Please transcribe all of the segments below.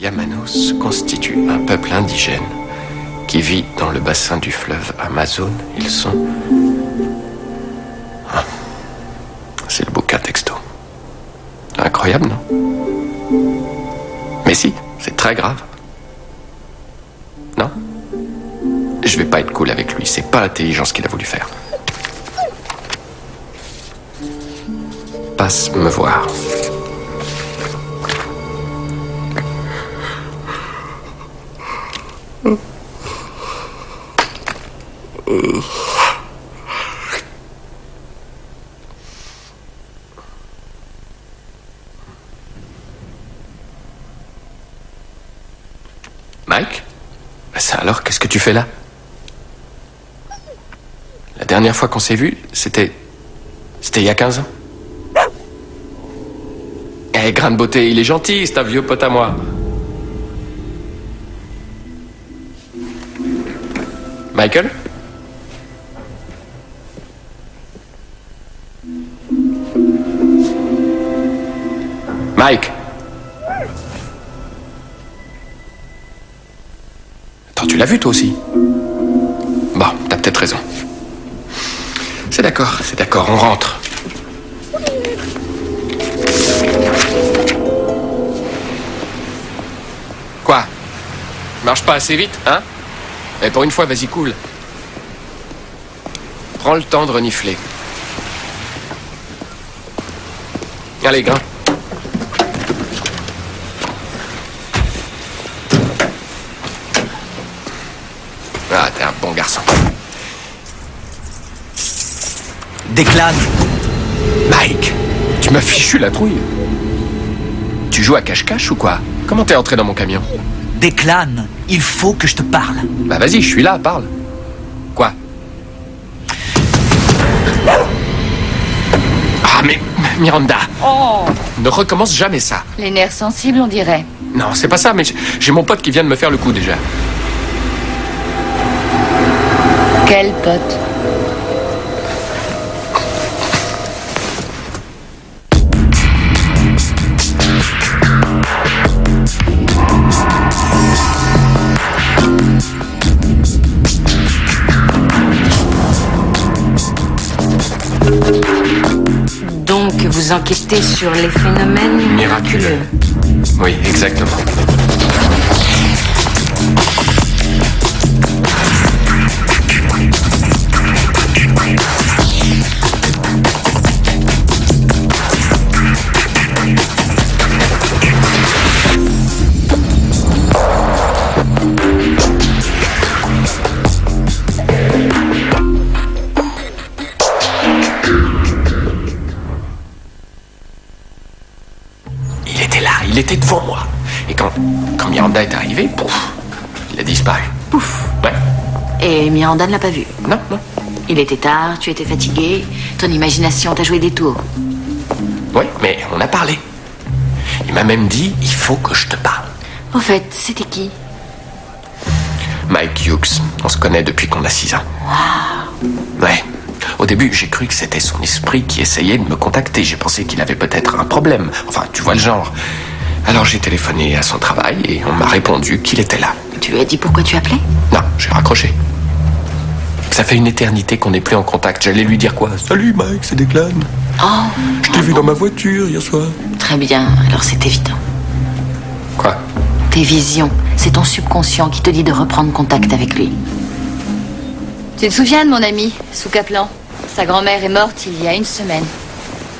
Yamanos constituent un peuple indigène qui vit dans le bassin du fleuve Amazon. Ils sont... Ah, c'est le bouquin texto. Incroyable, non? Mais si, c'est très grave. Non? Je vais pas être cool avec lui, c'est pas intelligent ce qu'il a voulu faire. Passe me voir. Mike? Ça alors, qu'est-ce que tu fais là? La dernière fois qu'on s'est vu, c'était il y a 15 ans. Eh, grain de beauté, il est gentil, c'est un vieux pote à moi. Michael? Mike? Attends, tu l'as vu toi aussi? Bon, t'as peut-être raison. C'est d'accord, on rentre. Quoi? Marche pas assez vite, hein? Mais pour une fois, vas-y, cool. Prends le temps de renifler. Allez, grimpe. Ah, t'es un bon garçon. Déclane. Mike, tu m'as fichu la trouille. Tu joues à cache-cache ou quoi? Comment t'es entré dans mon camion? Déclane. Il faut que je te parle. Bah vas-y, je suis là, parle. Quoi? Ah mais Miranda. Oh! Ne recommence jamais ça. Les nerfs sensibles, on dirait. Non, c'est pas ça, mais j'ai mon pote qui vient de me faire le coup déjà. Quel pote? Donc, vous enquêtez sur les phénomènes Miraculeux. Oui, exactement. Il était devant moi. Et quand Miranda est arrivée, pouf, il a disparu. Pouf, ouais. Et Miranda ne l'a pas vu. Non, non. Il était tard, tu étais fatigué, ton imagination t'a joué des tours. Oui, mais on a parlé. Il m'a même dit, il faut que je te parle. Au fait, c'était qui? Mike Hughes. On se connaît depuis qu'on a 6 ans. Wow. Ouais. Au début, j'ai cru que c'était son esprit qui essayait de me contacter. J'ai pensé qu'il avait peut-être un problème. Enfin, tu vois le genre. Alors j'ai téléphoné à son travail et on m'a répondu qu'il était là. Tu lui as dit pourquoi tu appelais? Non, j'ai raccroché. Ça fait une éternité qu'on n'est plus en contact. J'allais lui dire quoi? Salut Mike, c'est Declan. Oh. Je t'ai vu dans ma voiture hier soir. Très bien, alors c'est évident. Quoi? Tes visions, c'est ton subconscient qui te dit de reprendre contact avec lui. Tu te souviens de mon ami, Sue Kaplan? Sa grand-mère est morte il y a 1 semaine.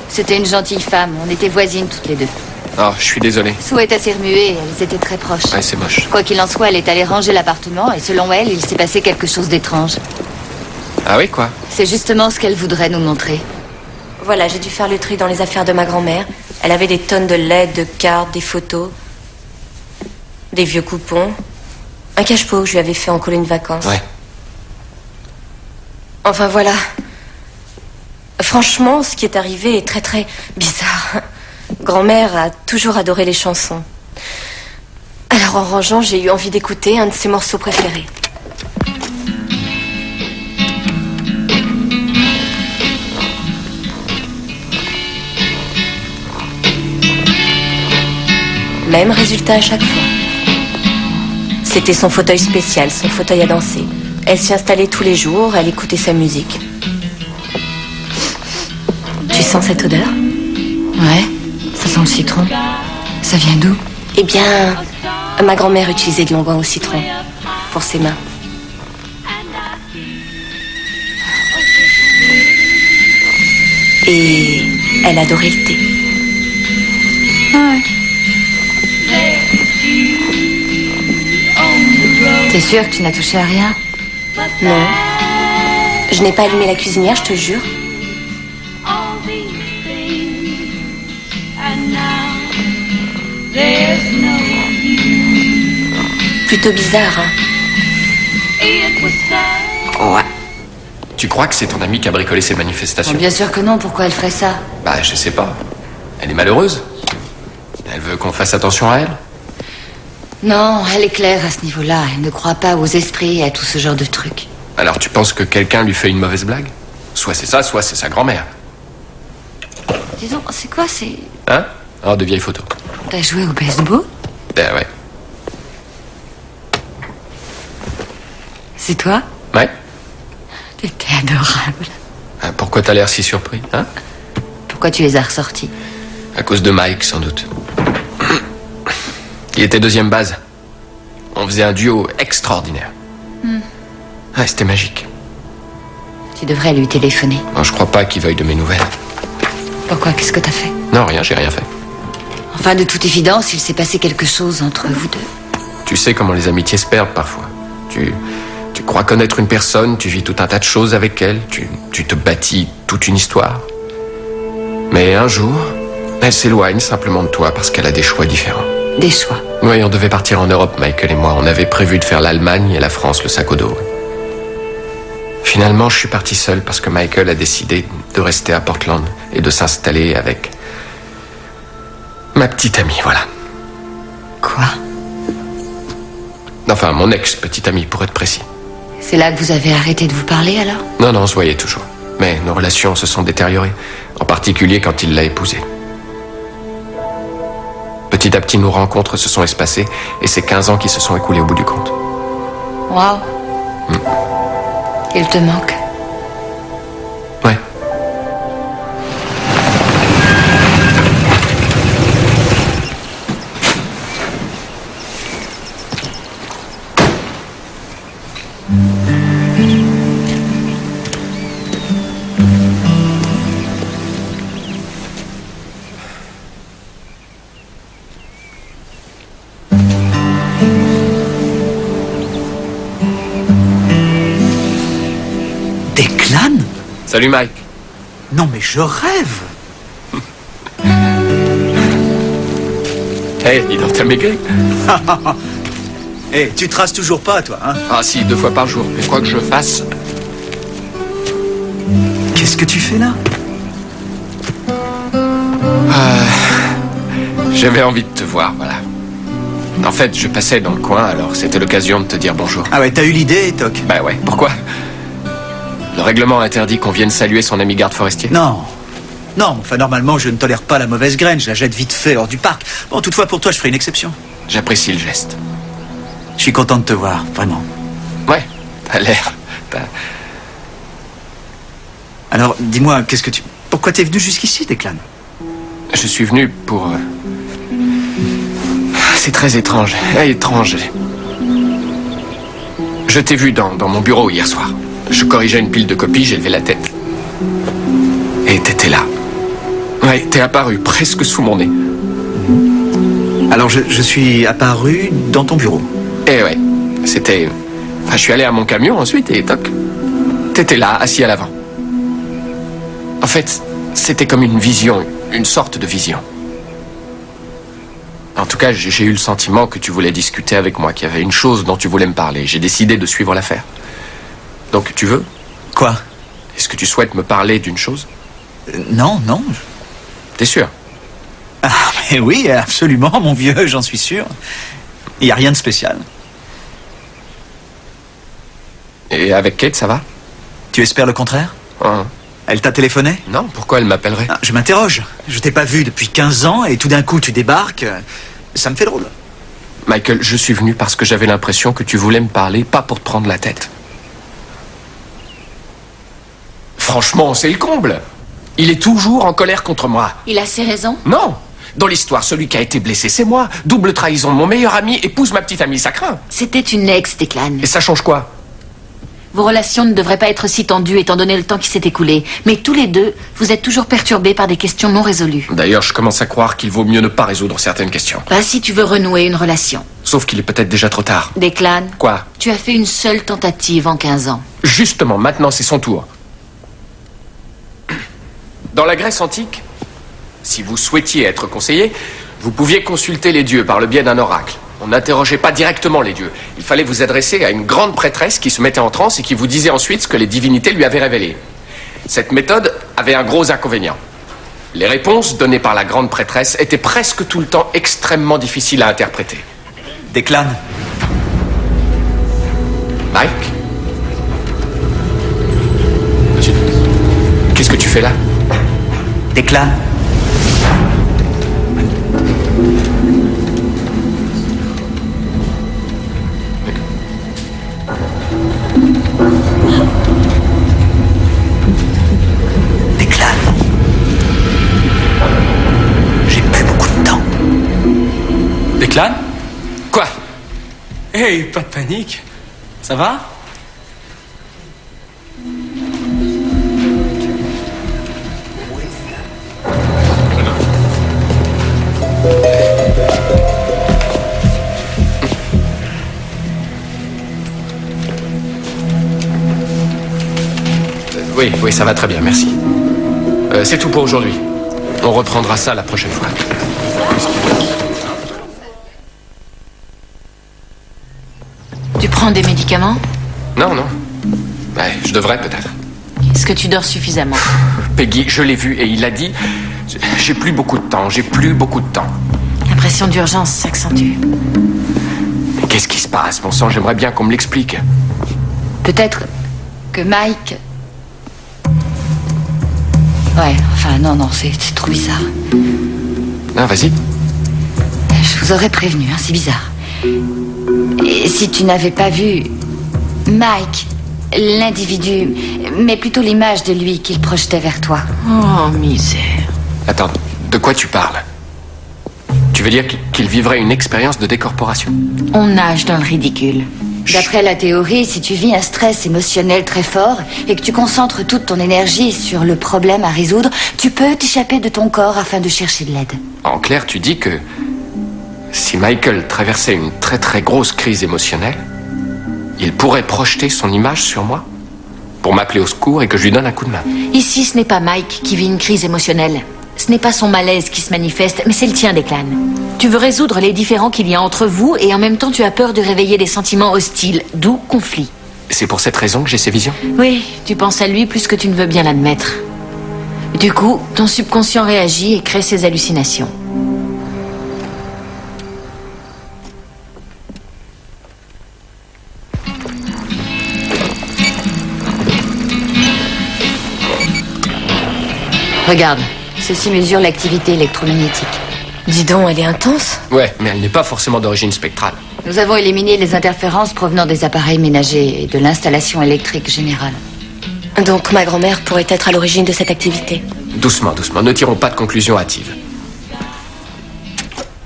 C'était une gentille femme, on était voisines toutes les deux. Oh, je suis désolé. Sue est assez remuée, elles étaient très proches. Ouais, c'est moche. Quoi qu'il en soit, elle est allée ranger l'appartement et selon elle, il s'est passé quelque chose d'étrange. Ah oui, quoi? C'est justement ce qu'elle voudrait nous montrer. Voilà, j'ai dû faire le tri dans les affaires de ma grand-mère. Elle avait des tonnes de lettres, de cartes, des photos, des vieux coupons, un cache-pot que je lui avais fait en colonie de vacances. Ouais. Enfin voilà. Franchement, ce qui est arrivé est très très bizarre. Grand-mère a toujours adoré les chansons. Alors en rangeant, j'ai eu envie d'écouter un de ses morceaux préférés. Même résultat à chaque fois. C'était son fauteuil spécial, son fauteuil à danser. Elle s'y installait tous les jours, elle écoutait sa musique. Tu sens cette odeur? Ouais, ça sent le citron. Ça vient d'où? Eh bien, ma grand-mère utilisait de l'onguent au citron pour ses mains. Et elle adorait le thé. T'es sûr que tu n'as touché à rien? Non. Je n'ai pas allumé la cuisinière, je te jure. Plutôt bizarre, hein? Ouais. Tu crois que c'est ton amie qui a bricolé ces manifestations? Bien sûr que non, pourquoi elle ferait ça? Bah, je sais pas. Elle est malheureuse. Elle veut qu'on fasse attention à elle. Non, elle est claire à ce niveau-là. Elle ne croit pas aux esprits et à tout ce genre de trucs. Alors tu penses que quelqu'un lui fait une mauvaise blague? Soit c'est ça, soit c'est sa grand-mère. Disons, c'est quoi, c'est... Hein? Oh, de vieilles photos. T'as joué au baseball? Ben ouais. C'est toi? Ouais. T'étais adorable. Hein, pourquoi t'as l'air si surpris, hein? Pourquoi tu les as ressortis? À cause de Mike, sans doute. Il était deuxième base. On faisait un duo extraordinaire. Ouais, c'était magique. Tu devrais lui téléphoner. Non, je crois pas qu'il veuille de mes nouvelles. Pourquoi? Qu'est-ce que t'as fait? Non, rien, j'ai rien fait. Enfin, de toute évidence, il s'est passé quelque chose entre vous deux. Tu sais comment les amitiés se perdent parfois. Tu crois connaître une personne, tu vis tout un tas de choses avec elle, tu te bâtis toute une histoire. Mais un jour, elle s'éloigne simplement de toi parce qu'elle a des choix différents. Des choix. Oui, on devait partir en Europe, Michael et moi. On avait prévu de faire l'Allemagne et la France le sac au dos. Finalement, je suis parti seul parce que Michael a décidé de rester à Portland et de s'installer avec ma petite amie, voilà. Quoi? Enfin, mon ex-petite amie, pour être précis. C'est là que vous avez arrêté de vous parler, alors? Non, on se voyait toujours. Mais nos relations se sont détériorées, en particulier quand il l'a épousée. Petit à petit, nos rencontres se sont espacées et c'est 15 ans qui se sont écoulés au bout du compte. Waouh. Il te manque? Ouais. Declan? Salut Mike. Non mais je rêve. Hey, dis donc, t'as maigri? Eh, tu traces toujours pas, toi, hein? Ah si, 2 fois par jour. Mais quoi que je fasse... Qu'est-ce que tu fais là? J'avais envie de te voir, voilà. En fait, je passais dans le coin, alors c'était l'occasion de te dire bonjour. Ah ouais, t'as eu l'idée, Toc? Bah ouais, pourquoi? Le règlement interdit qu'on vienne saluer son ami garde forestier? Non. Non, enfin normalement je ne tolère pas la mauvaise graine, je la jette vite fait hors du parc. Bon, toutefois pour toi je ferai une exception. J'apprécie le geste. Je suis content de te voir, vraiment. Ouais, t'as l'air... Alors, dis-moi, qu'est-ce que tu... Pourquoi t'es venu jusqu'ici, Declan? Je suis venu pour... C'est très étrange. Étrange. Je t'ai vu dans mon bureau hier soir. Je corrigeais une pile de copies, j'ai levé la tête. Et t'étais là. Ouais, t'es apparu presque sous mon nez. Alors, je suis apparu dans ton bureau. Eh ouais, c'était... Enfin, je suis allé à mon camion ensuite et toc. T'étais là, assis à l'avant. En fait, c'était comme une vision, une sorte de vision. En tout cas, j'ai eu le sentiment que tu voulais discuter avec moi, qu'il y avait une chose dont tu voulais me parler. J'ai décidé de suivre l'affaire. Donc, tu veux? Quoi? Est-ce que tu souhaites me parler d'une chose? Non. T'es sûr? Ah, mais oui, absolument, mon vieux, j'en suis sûr. Il n'y a rien de spécial. Et avec Kate, ça va? Tu espères le contraire? Hein? Elle t'a téléphoné? Non, pourquoi elle m'appellerait? Ah, je m'interroge. Je t'ai pas vu depuis 15 ans et tout d'un coup tu débarques. Ça me fait drôle. Michael, je suis venu parce que j'avais l'impression que tu voulais me parler, pas pour te prendre la tête. Franchement, c'est le comble. Il est toujours en colère contre moi. Il a ses raisons. Non. Dans l'histoire, celui qui a été blessé, c'est moi. Double trahison. Mon meilleur ami épouse ma petite amie, ça craint. C'était une ex, Declan. Et ça change quoi? Vos relations ne devraient pas être si tendues étant donné le temps qui s'est écoulé. Mais tous les deux, vous êtes toujours perturbés par des questions non résolues. D'ailleurs, je commence à croire qu'il vaut mieux ne pas résoudre certaines questions. Pas si tu veux renouer une relation. Sauf qu'il est peut-être déjà trop tard. Declan, Quoi? tu as fait une seule tentative en 15 ans. Justement, maintenant c'est son tour. Dans la Grèce antique, si vous souhaitiez être conseillé, vous pouviez consulter les dieux par le biais d'un oracle. On n'interrogeait pas directement les dieux. Il fallait vous adresser à une grande prêtresse qui se mettait en transe et qui vous disait ensuite ce que les divinités lui avaient révélé. Cette méthode avait un gros inconvénient. Les réponses données par la grande prêtresse étaient presque tout le temps extrêmement difficiles à interpréter. Declan, Mike? Qu'est-ce que tu fais là? Declan. Declan. J'ai plus beaucoup de temps. Declan? Quoi? Hey, pas de panique. Ça va? Oui, ça va très bien, merci. C'est tout pour aujourd'hui. On reprendra ça la prochaine fois. Tu prends des médicaments? Non. Ouais, je devrais peut-être. Est-ce que tu dors suffisamment? Peggy, je l'ai vu et il a dit... J'ai plus beaucoup de temps. La pression d'urgence s'accentue. Mais qu'est-ce qui se passe, bon sang? J'aimerais bien qu'on me l'explique. Peut-être que Mike... Ouais, enfin, non, c'est trop bizarre. Non, vas-y. Je vous aurais prévenu, hein, c'est bizarre. Et si tu n'avais pas vu Mike, l'individu, mais plutôt l'image de lui qu'il projetait vers toi. Oh, misère. Attends, de quoi tu parles? Tu veux dire qu'il vivrait une expérience de décorporation? On nage dans le ridicule. D'après la théorie, si tu vis un stress émotionnel très fort et que tu concentres toute ton énergie sur le problème à résoudre, tu peux t'échapper de ton corps afin de chercher de l'aide. En clair, tu dis que si Michael traversait une très très grosse crise émotionnelle, il pourrait projeter son image sur moi pour m'appeler au secours et que je lui donne un coup de main. Ici, ce n'est pas Mike qui vit une crise émotionnelle. Ce n'est pas son malaise qui se manifeste, mais c'est le tien, Declan. Tu veux résoudre les différends qu'il y a entre vous et en même temps tu as peur de réveiller des sentiments hostiles, d'où conflit. C'est pour cette raison que j'ai ces visions? Oui, tu penses à lui plus que tu ne veux bien l'admettre. Du coup, ton subconscient réagit et crée ces hallucinations. Regarde, ceci mesure l'activité électromagnétique. Dis donc, elle est intense. Ouais, mais elle n'est pas forcément d'origine spectrale. Nous avons éliminé les interférences provenant des appareils ménagers et de l'installation électrique générale. Donc ma grand-mère pourrait être à l'origine de cette activité. Doucement, ne tirons pas de conclusions hâtives.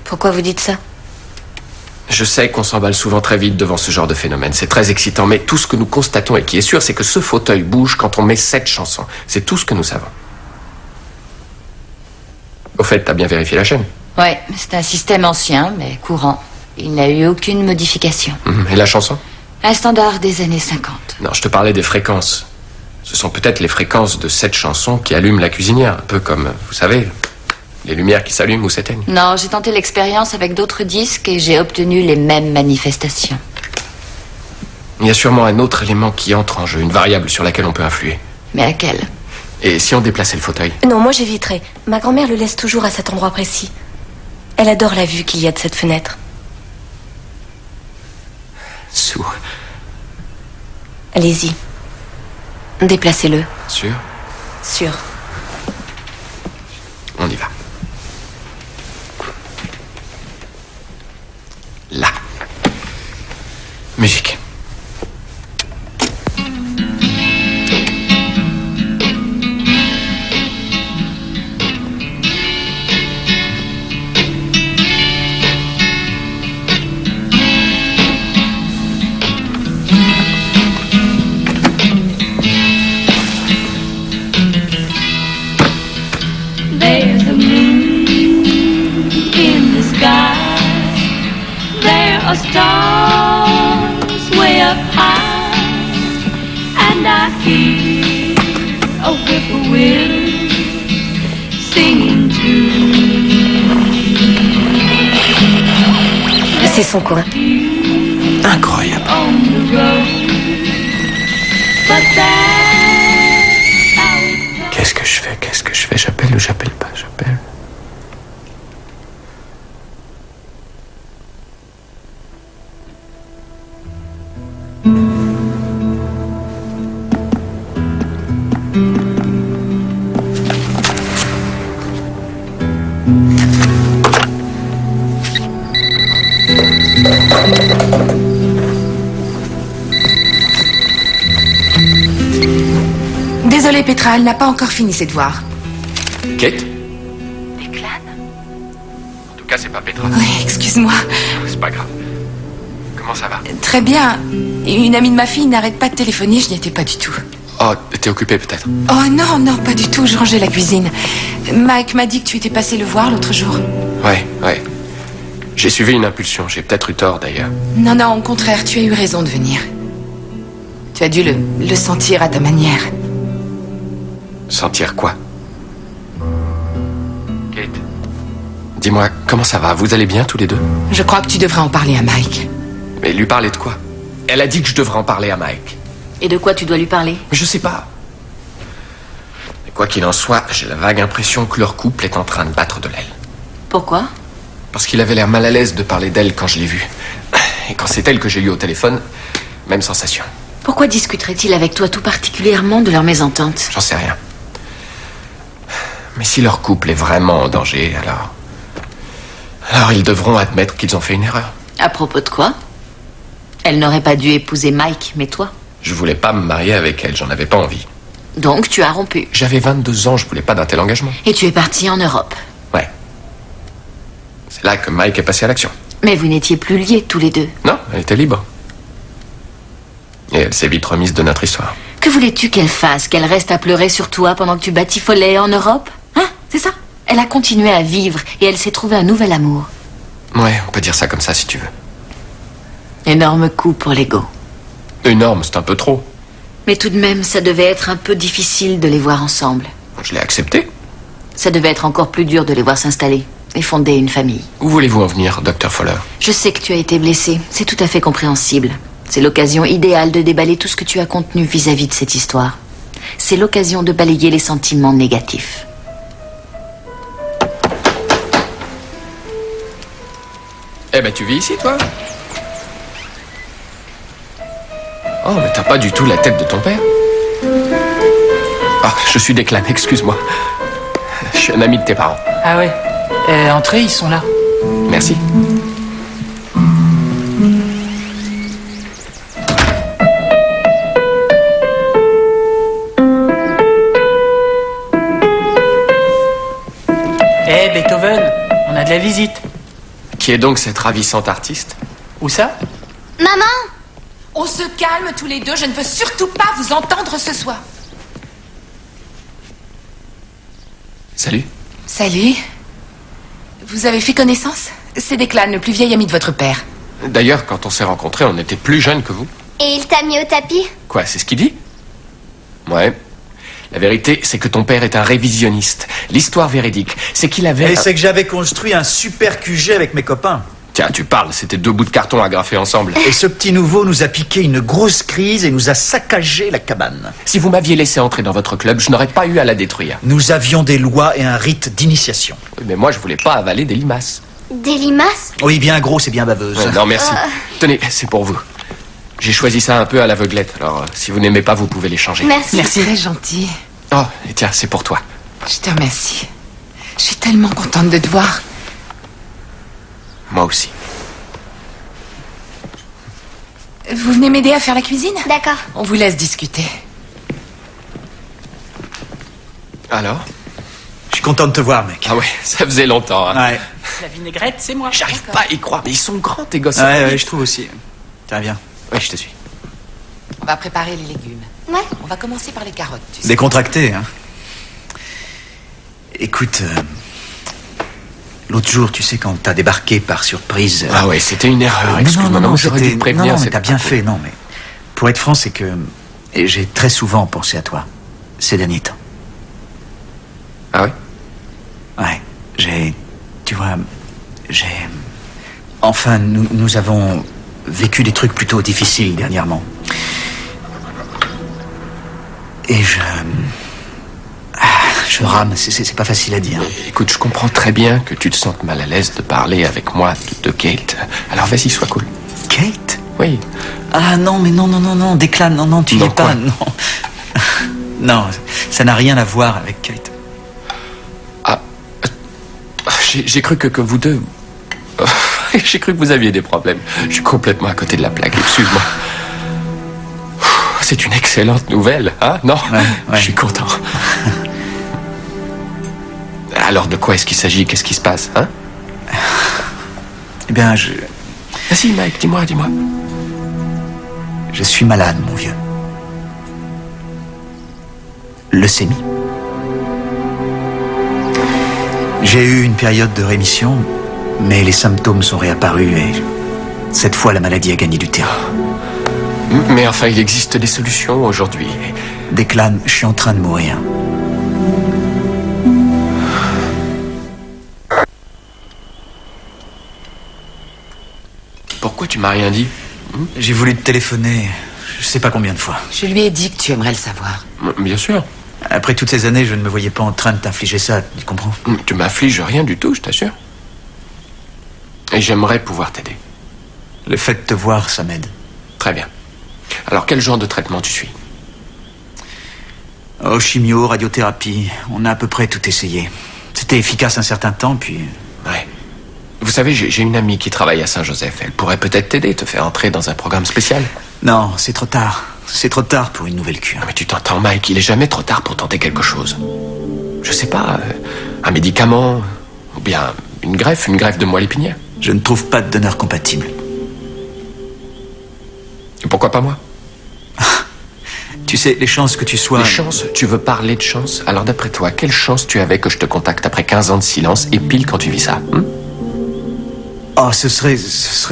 Pourquoi vous dites ça? Je sais qu'on s'emballe souvent très vite devant ce genre de phénomène. C'est très excitant, mais tout ce que nous constatons et qui est sûr, c'est que ce fauteuil bouge quand on met cette chanson. C'est tout ce que nous savons. Au fait, t'as bien vérifié la chaîne? Ouais, c'est un système ancien, mais courant. Il n'a eu aucune modification. Et la chanson? Un standard des années 50. Non, je te parlais des fréquences. Ce sont peut-être les fréquences de cette chanson qui allument la cuisinière. Un peu comme, vous savez, les lumières qui s'allument ou s'éteignent. Non, j'ai tenté l'expérience avec d'autres disques et j'ai obtenu les mêmes manifestations. Il y a sûrement un autre élément qui entre en jeu, une variable sur laquelle on peut influer. Mais laquelle? Et si on déplaçait le fauteuil? Non, moi j'éviterais. Ma grand-mère le laisse toujours à cet endroit précis. Elle adore la vue qu'il y a de cette fenêtre. Sue. Allez-y. Déplacez-le. Sûr? Sûr. On y va. Là. Musique. There's a moon in the sky. There are stars way up high. And I hear a whippoorwill singing too. C'est son coin. Incroyable. On the road. But that's how it goes. Qu'est-ce que je fais? J'appelle ou j'appelle pas? J'appelle. Désolée, Petra, elle n'a pas encore fini ses devoirs. Kate? Declan? En tout cas, c'est pas Petra. Oui, excuse-moi. C'est pas grave. Comment ça va? Très bien. Une amie de ma fille n'arrête pas de téléphoner, je n'y étais pas du tout. Oh, t'es occupé peut-être? Oh non, pas du tout, je rangeais la cuisine. Mike m'a dit que tu étais passé le voir l'autre jour. Ouais. J'ai suivi une impulsion, j'ai peut-être eu tort d'ailleurs. Non, au contraire, tu as eu raison de venir. Tu as dû le sentir à ta manière. Sentir quoi? Kate, dis-moi, comment ça va? Vous allez bien tous les deux? Je crois que tu devrais en parler à Mike. Mais lui parler de quoi? Elle a dit que je devrais en parler à Mike. Et de quoi tu dois lui parler? Mais je sais pas. Mais quoi qu'il en soit, j'ai la vague impression que leur couple est en train de battre de l'aile. Pourquoi? Parce qu'il avait l'air mal à l'aise de parler d'elle quand je l'ai vue. Et quand c'est elle que j'ai eue au téléphone, même sensation. Pourquoi discuterait-il avec toi tout particulièrement de leur mésentente? J'en sais rien. Mais si leur couple est vraiment en danger, alors ils devront admettre qu'ils ont fait une erreur. À propos de quoi? Elle n'aurait pas dû épouser Mike, mais toi. Je voulais pas me marier avec elle, j'en avais pas envie. Donc tu as rompu. J'avais 22 ans, je voulais pas d'un tel engagement. Et tu es parti en Europe. Ouais. C'est là que Mike est passé à l'action. Mais vous n'étiez plus liés tous les deux. Non, elle était libre. Et elle s'est vite remise de notre histoire. Que voulais-tu qu'elle fasse? Qu'elle reste à pleurer sur toi pendant que tu batifolais en Europe? Hein? C'est ça? Elle a continué à vivre et elle s'est trouvée un nouvel amour. Ouais, on peut dire ça comme ça si tu veux. Énorme coup pour l'ego. Énorme, c'est un peu trop. Mais tout de même, ça devait être un peu difficile de les voir ensemble. Je l'ai accepté. Ça devait être encore plus dur de les voir s'installer et fonder une famille. Où voulez-vous en venir, Dr. Fowler? Je sais que tu as été blessé. C'est tout à fait compréhensible. C'est l'occasion idéale de déballer tout ce que tu as contenu vis-à-vis de cette histoire. C'est l'occasion de balayer les sentiments négatifs. Eh ben, tu vis ici, toi? Oh, mais t'as pas du tout la tête de ton père. Ah, je suis Declan, excuse-moi. Je suis un ami de tes parents. Ah ouais. Entrez, ils sont là. Merci. Beethoven, on a de la visite. Qui est donc cette ravissante artiste? Où ça? Maman! On se calme tous les deux, je ne veux surtout pas vous entendre ce soir. Salut. Salut. Vous avez fait connaissance? C'est Declan, le plus vieil ami de votre père. D'ailleurs, quand on s'est rencontrés, on était plus jeunes que vous. Et il t'a mis au tapis? Quoi, c'est ce qu'il dit? Ouais. La vérité, c'est que ton père est un révisionniste. L'histoire véridique, c'est qu'il avait... Et c'est que j'avais construit un super QG avec mes copains. Tiens, tu parles, c'était 2 bouts de carton agrafés ensemble. Et ce petit nouveau nous a piqué une grosse crise et nous a saccagé la cabane. Si vous m'aviez laissé entrer dans votre club, je n'aurais pas eu à la détruire. Nous avions des lois et un rite d'initiation. Oui, mais moi, je voulais pas avaler des limaces. Des limaces? Oui, bien grosse et bien baveuse. Ouais, non, merci. Tenez, c'est pour vous. J'ai choisi ça un peu à l'aveuglette, alors si vous n'aimez pas, vous pouvez les changer. Merci. Merci. Très gentil. Oh, et tiens, c'est pour toi. Je te remercie. Je suis tellement contente de te voir. Moi aussi. Vous venez m'aider à faire la cuisine? D'accord. On vous laisse discuter. Alors? Je suis content de te voir, mec. Ah ouais, ça faisait longtemps. Hein. Ouais, La vinaigrette, c'est moi. J'arrive pas à y croire, mais ils sont grands, tes gosses. ouais, je trouve aussi. Tiens, viens. Ouais, je te suis. On va préparer les légumes. Ouais. On va commencer par les carottes, tu sais. Décontracté, hein. Écoute, l'autre jour, tu sais, quand t'as débarqué par surprise... Ah ouais, c'était une erreur. Excuse-moi, non, j'aurais dû te prévenir. Non, mais c'est t'as pas bien cool. fait, non, mais... Pour être franc, c'est que... et j'ai très souvent pensé à toi, ces derniers temps. Ah ouais? Ouais, tu vois, enfin, nous avons vécu des trucs plutôt difficiles dernièrement. Et je rame, c'est pas facile à dire. Écoute, je comprends très bien que tu te sentes mal à l'aise de parler avec moi de Kate. Alors vas-y, sois cool. Kate? Oui. Ah non, mais non, Declan, non, tu y Non, es pas, quoi? non. Non, ça n'a rien à voir avec Kate. J'ai cru que vous deux... J'ai cru que vous aviez des problèmes. Je suis complètement à côté de la plaque, excuse-moi. C'est une excellente nouvelle, hein? Non? Ouais. Je suis content. Alors, de quoi est-ce qu'il s'agit? Qu'est-ce qui se passe, hein? Eh bien, Vas-y, Mike, dis-moi. je suis malade, mon vieux. Leucémie. J'ai eu une période de rémission, mais les symptômes sont réapparus et cette fois la maladie a gagné du terrain. Mais enfin, il existe des solutions aujourd'hui. Declan, je suis en train de mourir. Pourquoi tu m'as rien dit? J'ai voulu te téléphoner, je sais pas combien de fois. Je lui ai dit que tu aimerais le savoir. Bien sûr. Après toutes ces années, je ne me voyais pas en train de t'infliger ça, tu comprends? Tu m'affliges rien du tout, je t'assure. Et j'aimerais pouvoir t'aider. Le fait de te voir, ça m'aide. Très bien. Alors, quel genre de traitement tu suis? Oh, chimio, radiothérapie, on a à peu près tout essayé. C'était efficace un certain temps, puis... Ouais. Vous savez, j'ai une amie qui travaille à Saint-Joseph. Elle pourrait peut-être t'aider, te faire entrer dans un programme spécial. Non, c'est trop tard. C'est trop tard pour une nouvelle cure. Non, mais tu t'entends, Mike, il est jamais trop tard pour tenter quelque chose. Je sais pas, un médicament, ou bien une greffe de moelle épinière. Je ne trouve pas de donneur compatible. Et pourquoi pas moi? Tu sais, les chances que tu sois... Les chances? Tu veux parler de chance? Alors d'après toi, quelle chance tu avais que je te contacte après 15 ans de silence et pile quand tu vis ça, hein? Oh, ce serait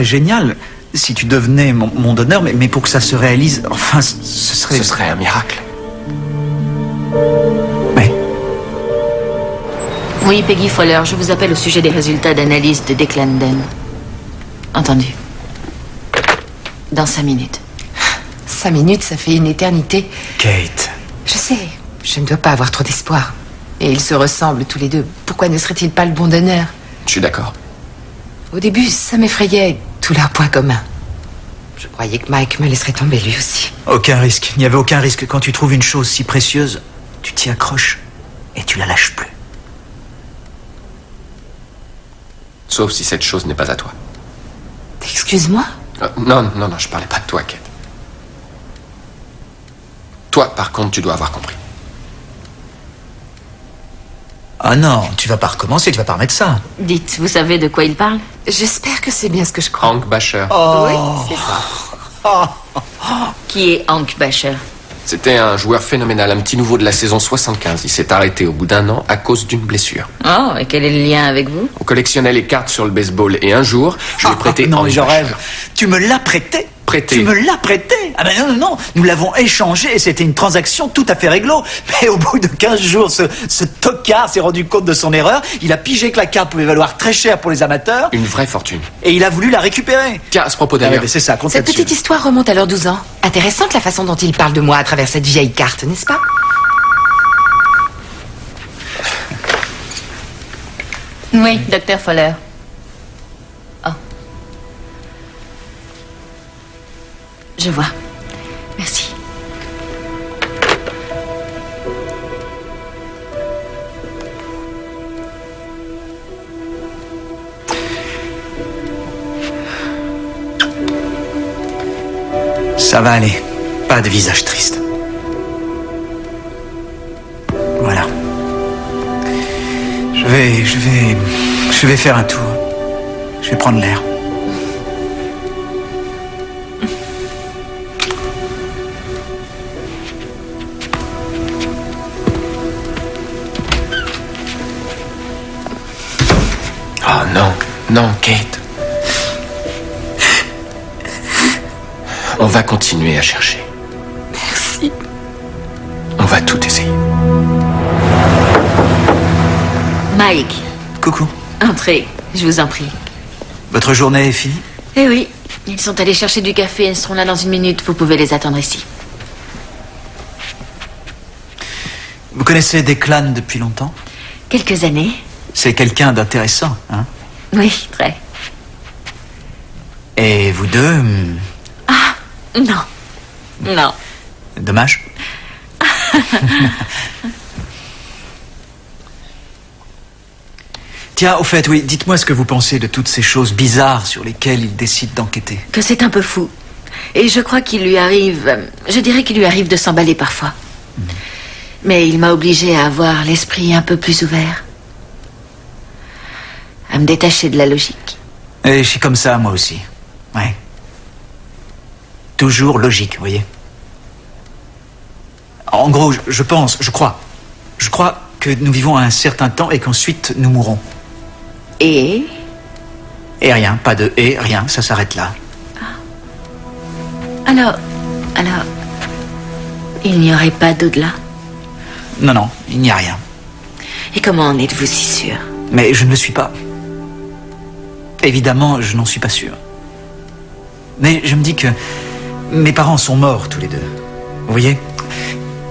génial si tu devenais mon donneur, mais pour que ça se réalise, enfin, ce serait... Ce serait un miracle. Ouais. Oui, Peggy Fowler, je vous appelle au sujet des résultats d'analyse de Declan Den. Entendu. Dans 5 minutes. 5 minutes, ça fait une éternité. Kate. Je sais, je ne dois pas avoir trop d'espoir. Et ils se ressemblent tous les deux. Pourquoi ne serait-il pas le bon donneur? Je suis d'accord. Au début, ça m'effrayait, tous leurs points communs. Je croyais que Mike me laisserait tomber lui aussi. Aucun risque. Il n'y avait aucun risque. Quand tu trouves une chose si précieuse, tu t'y accroches et tu la lâches plus. Sauf si cette chose n'est pas à toi. Excuse-moi? Non, je parlais pas de toi, Kate. Toi, par contre, tu dois avoir compris. Ah non, tu vas pas recommencer, tu vas pas remettre ça. Dites, vous savez de quoi il parle? J'espère que c'est bien ce que je crois. Hank Basher. Oui, c'est ça. Qui est Hank Basher? C'était un joueur phénoménal, un petit nouveau de la saison 75. Il s'est arrêté au bout d'1 an à cause d'une blessure. Oh, et quel est le lien avec vous? On collectionnait les cartes sur le baseball et un jour, je lui ai prêté Non, Hank mais je Basher. rêve. Tu me l'as prêté? Prêté. Tu me l'as prêté? Ah ben non, nous l'avons échangé et c'était une transaction tout à fait réglo. Mais au bout de 15 jours, ce tocard s'est rendu compte de son erreur. Il a pigé que la carte pouvait valoir très cher pour les amateurs. Une vraie fortune. Et il a voulu la récupérer. Tiens, à ce propos Ah ouais, d'ailleurs, mais c'est ça, compte Cette là-dessus. petite histoire remonte à leurs 12 ans. Intéressante la façon dont il parle de moi à travers cette vieille carte, n'est-ce pas? Oui, Dr. Fowler. Oh. Je vois. Merci. Ça va aller. Pas de visage triste. Voilà. Je vais faire un tour. Je vais prendre l'air. Oh non, non, Kate. On va continuer à chercher. Merci. On va tout essayer. Mike, Coucou. entrez, je vous en prie. Votre journée est finie? Eh oui, ils sont allés chercher du café, ils seront là dans une minute, vous pouvez les attendre ici. Vous connaissez Declan depuis longtemps? Quelques années? C'est quelqu'un d'intéressant, hein? Oui, très. Et vous deux... Non. Non. Dommage. Tiens, au fait, oui, dites-moi ce que vous pensez de toutes ces choses bizarres sur lesquelles il décide d'enquêter. Que c'est un peu fou. Et je crois qu'il lui arrive... je dirais qu'il lui arrive de s'emballer parfois. Mais il m'a obligé à avoir l'esprit un peu plus ouvert. À me détacher de la logique. Et je suis comme ça, moi aussi. Ouais. Toujours logique, vous voyez. En gros, je crois que nous vivons un certain temps et qu'ensuite nous mourrons. Et Et rien, pas de et, rien, ça s'arrête là. Alors, il n'y aurait pas d'au-delà? Non, non, il n'y a rien. Et comment en êtes-vous si sûr? Mais je ne le suis pas. Évidemment, je n'en suis pas sûr. Mais je me dis que mes parents sont morts tous les deux. Vous voyez?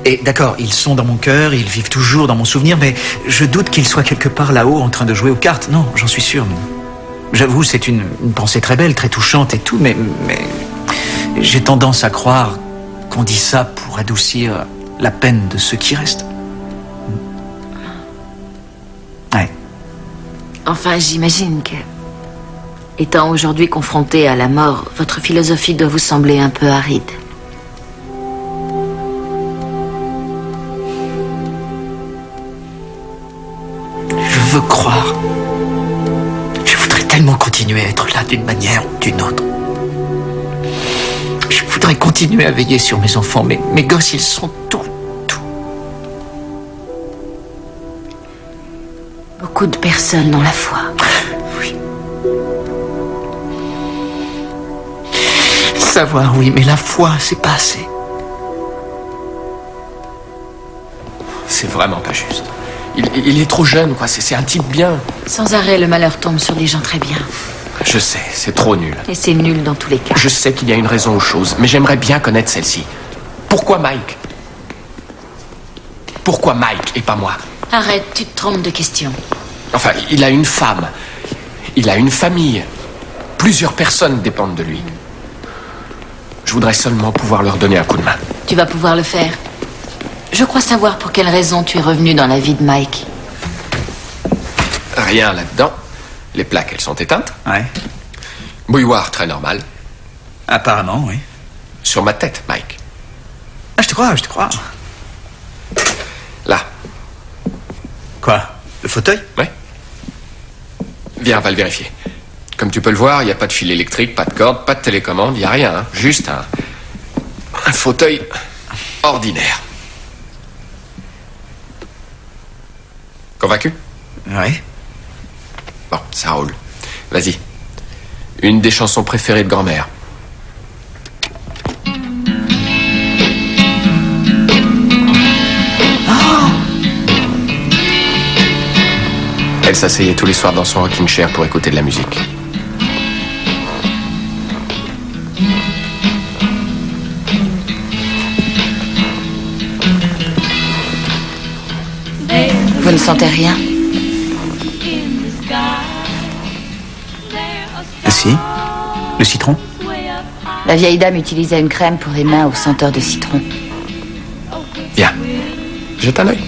Et d'accord, ils sont dans mon cœur, ils vivent toujours dans mon souvenir, mais je doute qu'ils soient quelque part là-haut en train de jouer aux cartes. Non, j'en suis sûr. J'avoue, c'est une pensée très belle, très touchante et tout, mais j'ai tendance à croire qu'on dit ça pour adoucir la peine de ceux qui restent. Ouais. Enfin, j'imagine que, étant aujourd'hui confronté à la mort, votre philosophie doit vous sembler un peu aride. Je veux croire. Je voudrais tellement continuer à être là d'une manière ou d'une autre. Je voudrais continuer à veiller sur mes enfants, mais mes gosses, ils sont tout. Beaucoup de personnes ont la foi. Oui. Savoir, oui, mais la foi, c'est pas assez. C'est vraiment pas juste. Il est trop jeune, quoi. C'est un type bien. Sans arrêt, le malheur tombe sur des gens très bien. Je sais, c'est trop nul. Et c'est nul dans tous les cas. Je sais qu'il y a une raison aux choses, mais j'aimerais bien connaître celle-ci. Pourquoi Mike? Pourquoi Mike et pas moi? Arrête, tu te trompes de question. Enfin, il a une femme. Il a une famille. Plusieurs personnes dépendent de lui. Je voudrais seulement pouvoir leur donner un coup de main. Tu vas pouvoir le faire. Je crois savoir pour quelle raison tu es revenu dans la vie de Mike. Rien là-dedans. Les plaques, elles sont éteintes. Ouais. Bouilloire très normal. Apparemment, oui. Sur ma tête, Mike. Ah, je te crois. Là. Quoi? Le fauteuil? Ouais. Viens, on va le vérifier. Comme tu peux le voir, il n'y a pas de fil électrique, pas de corde, pas de télécommande, il n'y a rien. Hein. Juste un fauteuil ordinaire. Convaincu? Ouais. Bon, ça roule. Vas-y. Une des chansons préférées de grand-mère. Elle s'asseyait tous les soirs dans son rocking chair pour écouter de la musique. Vous ne sentez rien? Si. Le citron? La vieille dame utilisait une crème pour les mains au senteur de citron. Viens. Jette un œil.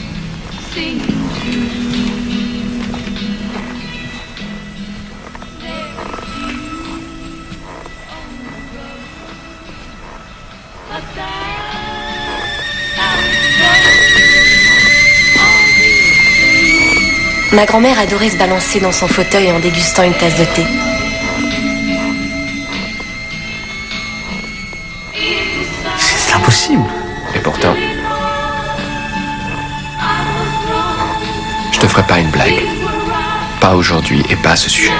Ma grand-mère adorait se balancer dans son fauteuil en dégustant une tasse de thé. C'est impossible. Et pourtant, je te ferai pas une blague. Pas aujourd'hui et pas à ce sujet.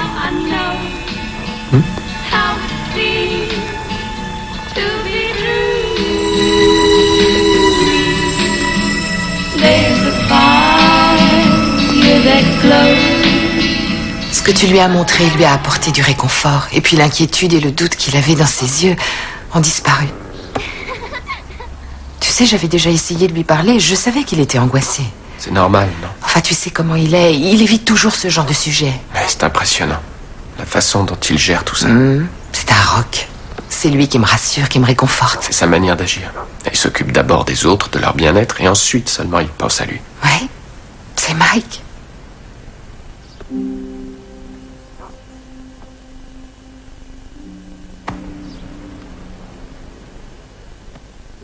Ce que tu lui as montré lui a apporté du réconfort. Et puis l'inquiétude et le doute qu'il avait dans ses yeux ont disparu. Tu sais, j'avais déjà essayé de lui parler. Je savais qu'il était angoissé. C'est normal, non? Enfin, tu sais comment il est. Il évite toujours ce genre de sujet. Mais c'est impressionnant. La façon dont il gère tout ça. C'est un roc. C'est lui qui me rassure, qui me réconforte. C'est sa manière d'agir. Il s'occupe d'abord des autres, de leur bien-être, et ensuite seulement il pense à lui. Ouais, c'est Mike.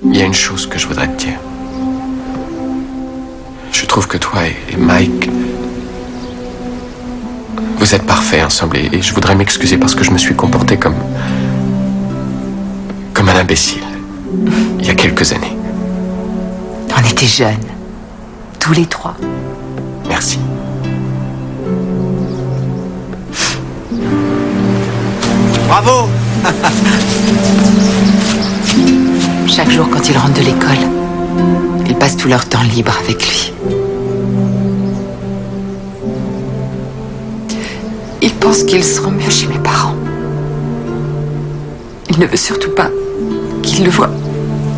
Il y a une chose que je voudrais te dire. Je trouve que toi et Mike, vous êtes parfaits ensemble, et je voudrais m'excuser parce que je me suis comporté comme un imbécile il y a quelques années. On était jeunes, tous les trois. Merci. Bravo. Chaque jour, quand ils rentrent de l'école, ils passent tout leur temps libre avec lui. Ils pensent qu'ils seront mieux chez mes parents. Il ne veut surtout pas qu'ils le voient.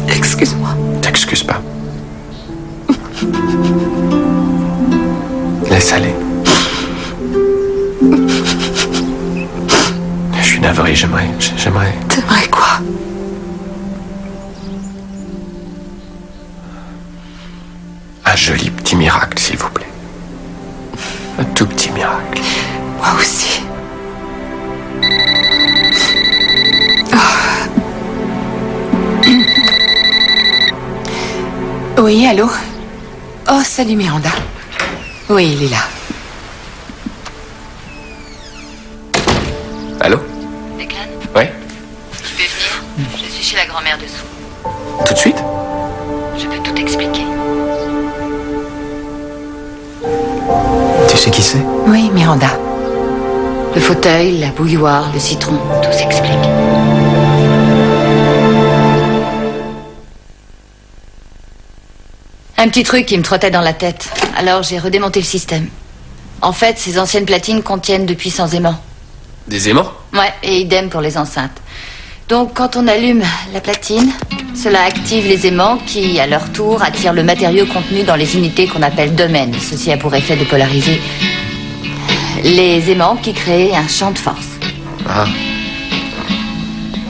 Excuse-moi. T'excuses pas. Laisse aller. Je suis navré, j'aimerais... T'aimerais quoi? Un joli petit miracle, s'il vous plaît. Un tout petit miracle. Moi aussi. Oh. Oui, allô? Oh, salut Miranda. Oui, il est là. Allô? Declan, Ouais? tu peux venir? Je suis chez la grand-mère dessous. Tout de suite? Je peux tout expliquer. Tu sais qui c'est? Oui, Miranda. Le fauteuil, la bouilloire, le citron, tout s'explique. Un petit truc qui me trottait dans la tête. Alors j'ai redémonté le système. En fait, ces anciennes platines contiennent de puissants aimants. Des aimants? Ouais, et idem pour les enceintes. Donc quand on allume la platine, cela active les aimants qui, à leur tour, attirent le matériau contenu dans les unités qu'on appelle domaines. Ceci a pour effet de polariser les aimants qui créent un champ de force. Ah.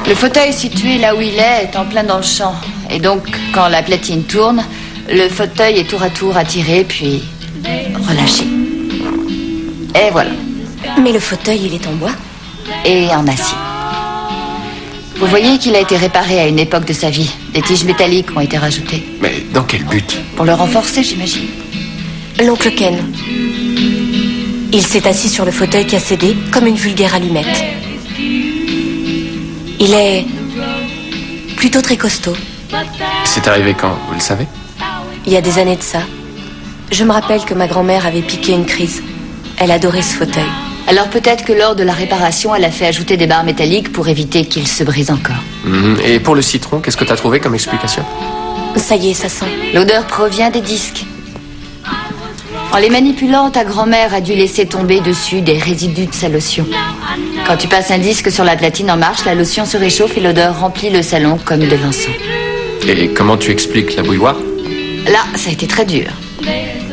Le fauteuil situé là où il est en plein dans le champ. Et donc, quand la platine tourne, le fauteuil est tour à tour attiré, puis relâché. Et voilà. Mais le fauteuil, il est en bois? Et en acier. Vous voyez qu'il a été réparé à une époque de sa vie. Des tiges métalliques ont été rajoutées. Mais dans quel but? Pour le renforcer, j'imagine. L'oncle Ken. Il s'est assis sur le fauteuil qui a cédé, comme une vulgaire allumette. Il est plutôt très costaud. C'est arrivé quand? Vous le savez? Il y a des années de ça. Je me rappelle que ma grand-mère avait piqué une crise. Elle adorait ce fauteuil. Alors peut-être que lors de la réparation, elle a fait ajouter des barres métalliques pour éviter qu'il se brise encore. Et pour le citron, qu'est-ce que t'as trouvé comme explication? Ça y est, ça sent. L'odeur provient des disques. En les manipulant, ta grand-mère a dû laisser tomber dessus des résidus de sa lotion. Quand tu passes un disque sur la platine en marche, la lotion se réchauffe et l'odeur remplit le salon comme de l'encens. Et comment tu expliques la bouilloire? Là, ça a été très dur.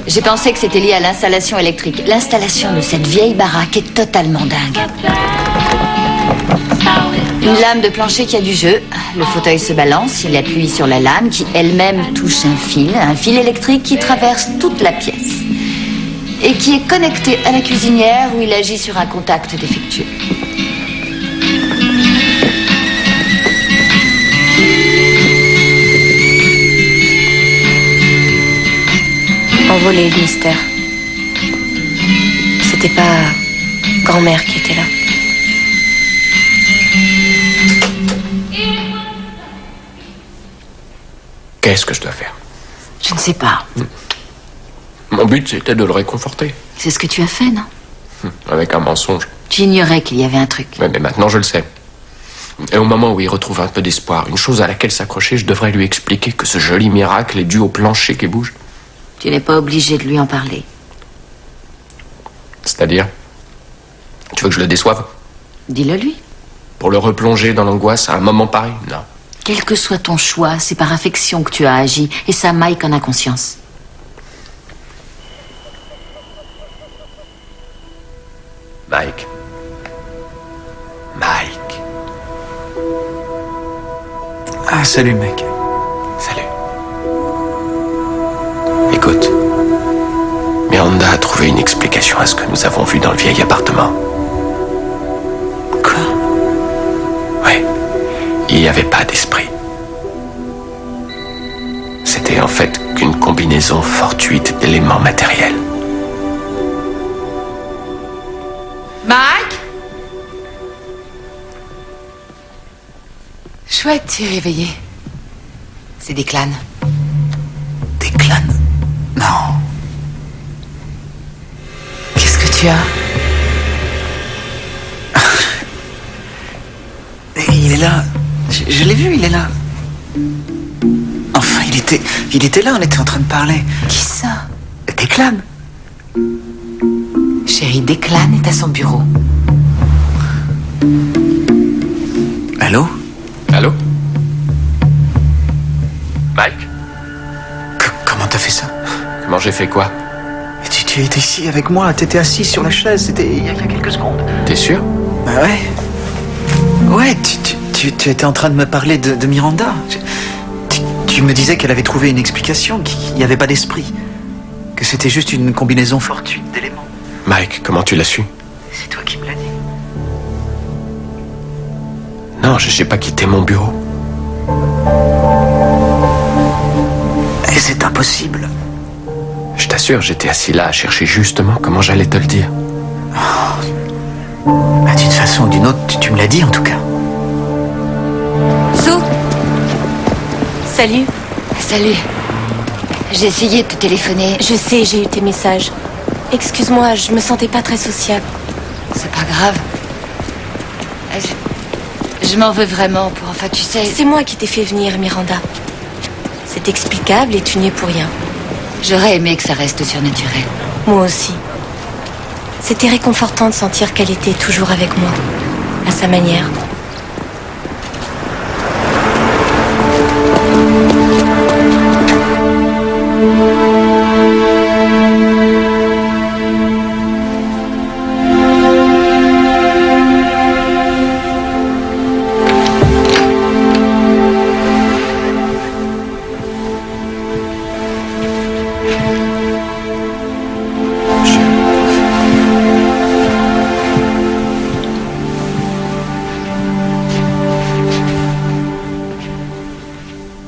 J'ai pensé que c'était lié à l'installation électrique. L'installation de cette vieille baraque est totalement dingue. Une lame de plancher qui a du jeu. Le fauteuil se balance, il appuie sur la lame qui elle-même touche un fil électrique qui traverse toute la pièce. Et qui est connecté à la cuisinière où il agit sur un contact défectueux. survolé le mystère. C'était pas grand-mère qui était là. Qu'est-ce que je dois faire? Je ne sais pas. Mon but, c'était de le réconforter. C'est ce que tu as fait, non? Avec un mensonge. J'ignorais qu'il y avait un truc. Ouais, mais maintenant, je le sais. Et au moment où il retrouve un peu d'espoir, une chose à laquelle s'accrocher, je devrais lui expliquer que ce joli miracle est dû au plancher qui bouge. Tu n'es pas obligé de lui en parler. C'est-à-dire? Tu veux que je le déçoive? Dis-le lui. Pour le replonger dans l'angoisse à un moment pareil? Non. Quel que soit ton choix, c'est par affection que tu as agi. Et ça, Mike en a conscience. Mike. Mike. Ah, salut, mec. Salut. Écoute. Miranda a trouvé une explication à ce que nous avons vu dans le vieil appartement. Quoi? Oui. Il n'y avait pas d'esprit. C'était en fait qu'une combinaison fortuite d'éléments matériels. Mike? Chouette, tu es réveillé. C'est des clans. Des clans? Non. Qu'est-ce que tu as? Il est là. Je l'ai vu, il est là. Enfin, il était là, on était en train de parler. Qui ça? Des clans. Chérie, Declan est à son bureau. Allô? Allô? Mike? Comment t'as fait ça? Comment j'ai fait quoi? Tu étais ici avec moi, t'étais assis sur la chaise, c'était il y a quelques secondes. T'es sûr? Bah ouais. Ouais, tu étais en train de me parler de Miranda. Tu me disais qu'elle avait trouvé une explication, qu'il n'y avait pas d'esprit. Que c'était juste une combinaison fortuite d'éléments. Mike, comment tu l'as su? C'est toi qui me l'as dit. Non, j'ai pas quitté mon bureau. Et c'est impossible. Je t'assure, j'étais assis là à chercher justement comment j'allais te le dire. Bah, d'une façon ou d'une autre, tu me l'as dit en tout cas. Sue. Salut. Salut. J'ai essayé de te téléphoner. Je sais, j'ai eu tes messages. Excuse-moi, je me sentais pas très sociable. C'est pas grave. Je m'en veux vraiment pour... Enfin, tu sais... C'est moi qui t'ai fait venir, Miranda. C'est explicable et tu n'y es pour rien. J'aurais aimé que ça reste surnaturel. Moi aussi. C'était réconfortant de sentir qu'elle était toujours avec moi, à sa manière.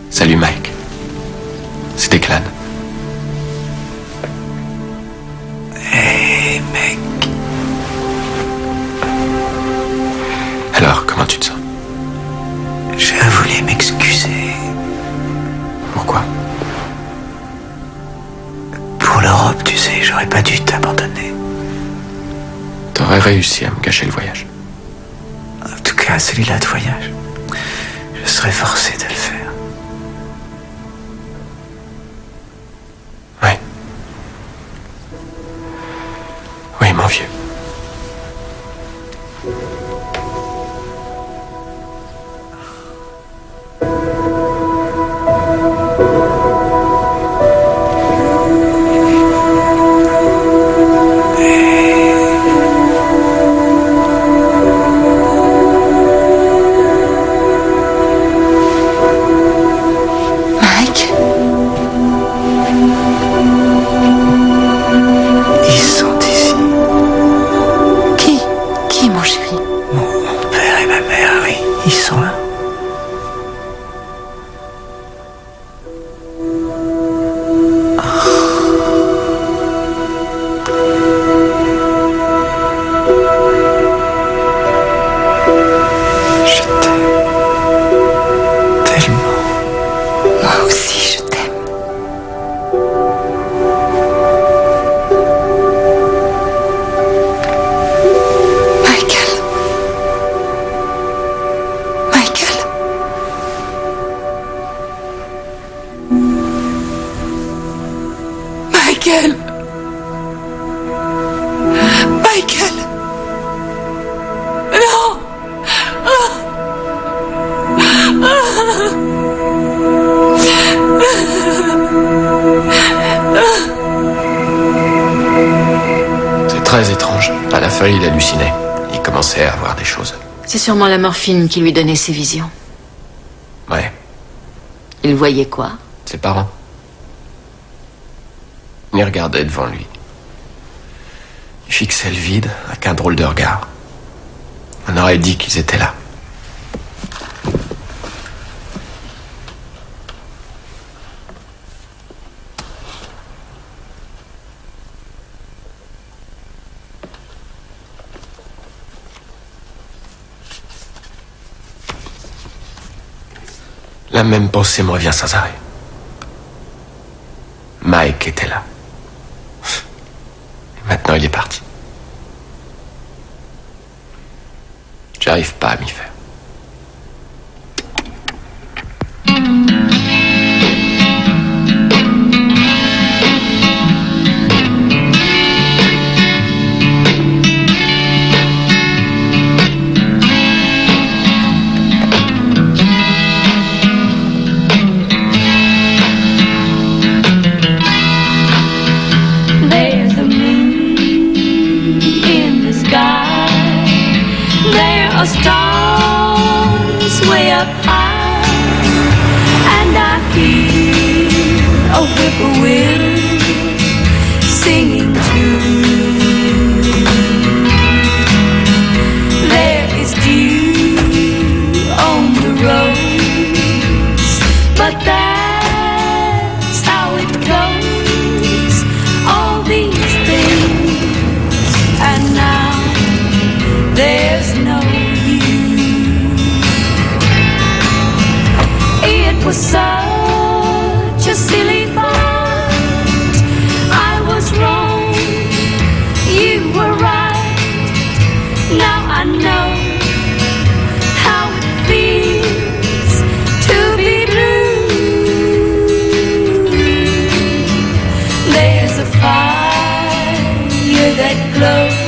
Salut Mike. C'est Declan. Hey mec. Alors, comment tu te sens? Je voulais m'excuser. Pourquoi? Pour l'Europe, tu sais, j'aurais pas dû t'abandonner. T'aurais réussi à me gâcher le voyage. En tout cas, celui-là de voyage. Je serais forcé de le faire. Ouais. Oui, mon vieux. Mike? Ils sont ici. Michael. Michael. Non. C'est très étrange. À la fin, il hallucinait. Il commençait à voir des choses. C'est sûrement la morphine qui lui donnait ses visions. Ouais, Il voyait quoi? ses parents. Il regardait devant lui. Il fixait le vide avec un drôle de regard. On aurait dit qu'ils étaient là. La même pensée me revient sans arrêt. Mike était là. Et maintenant, il est parti. J'arrive pas à m'y faire. There's a moon in the sky. There are stars way up high, and I hear a whippoorwill singing too. There is dew on the rose, but that's how it goes. All these things, and now there's no you. It was such a silly fight. I was wrong, you were right. Now I know how it feels to be blue. There's a fire that glows